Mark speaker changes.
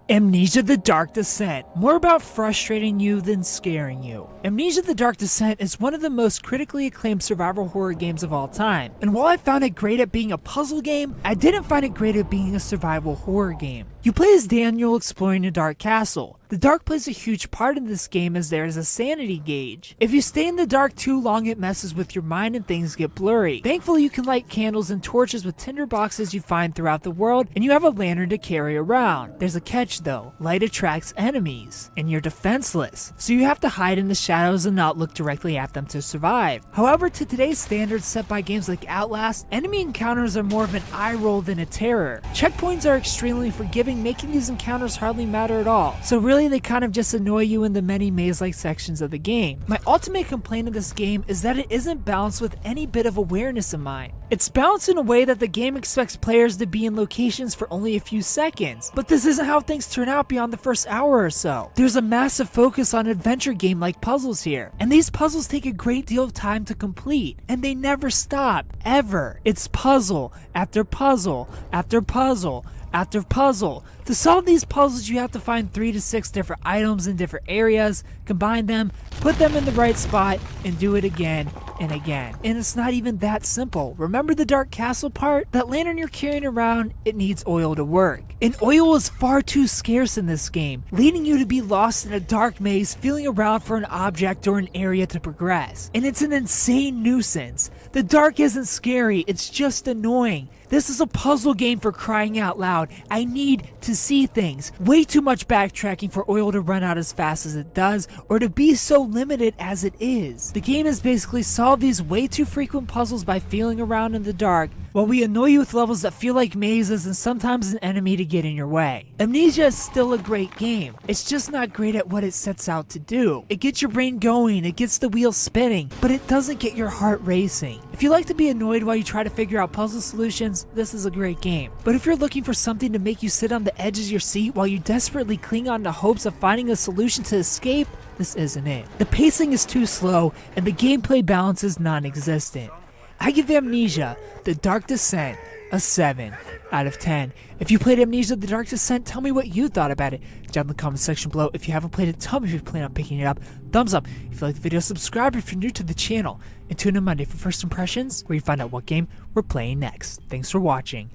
Speaker 1: Amnesia: The Dark Descent. More about frustrating you than scaring you. Amnesia: The Dark Descent is one of the most critically acclaimed survival horror games of all time. And while I found it great at being a puzzle game, I didn't find it great at being a survival horror game. You play as Daniel exploring a dark castle. The dark plays a huge part in this game as there is a sanity gauge. If you stay in the dark too long, it messes with your mind and things get blurry. Thankfully, you can light candles and torches with tinder boxes you find throughout the world, and you have a lantern to carry around. There's a catch though: light attracts enemies, and you're defenseless, so you have to hide in the shadows and not look directly at them to survive. However, to today's standards set by games like Outlast, enemy encounters are more of an eye roll than a terror. Checkpoints are extremely forgiving, making these encounters hardly matter at all, so really they kind of just annoy you in the many maze-like sections of the game. My ultimate complaint of this game is that it isn't balanced with any bit of awareness in mind. It's balanced in a way that the game expects players to be in locations for only a few seconds, but this isn't how things turn out beyond the first hour or so. There's a massive focus on adventure game like puzzles here, and these puzzles take a great deal of time to complete, and they never stop, ever. It's puzzle after puzzle after puzzle after puzzle. To solve these puzzles, you have to find 3 to 6 different items in different areas, combine them, put them in the right spot, and do it again and again. And it's not even that simple. Remember the dark castle part? That lantern you're carrying around, it needs oil to work. And oil is far too scarce in this game, leading you to be lost in a dark maze, feeling around for an object or an area to progress. And it's an insane nuisance. The dark isn't scary, it's just annoying. This is a puzzle game, for crying out loud. I need to see things. Way too much backtracking for oil to run out as fast as it does, or to be so limited as it is. The game has basically solved these way too frequent puzzles by feeling around in the dark, while we annoy you with levels that feel like mazes and sometimes an enemy to get in your way. Amnesia is still a great game. It's just not great at what it sets out to do. It gets your brain going, it gets the wheels spinning, but it doesn't get your heart racing. If you like to be annoyed while you try to figure out puzzle solutions, this is a great game. But if you're looking for something to make you sit on the edge of your seat while you desperately cling on to hopes of finding a solution to escape, this isn't it. The pacing is too slow, and the gameplay balance is non-existent. I give Amnesia: The Dark Descent a 7 out of 10. If you played Amnesia: The Dark Descent, tell me what you thought about it down in the comment section below. If you haven't played it, tell me if you plan on picking it up. Thumbs up if you like the video, subscribe if you're new to the channel, and tune in Monday for first impressions, where you find out what game we're playing next. Thanks for watching.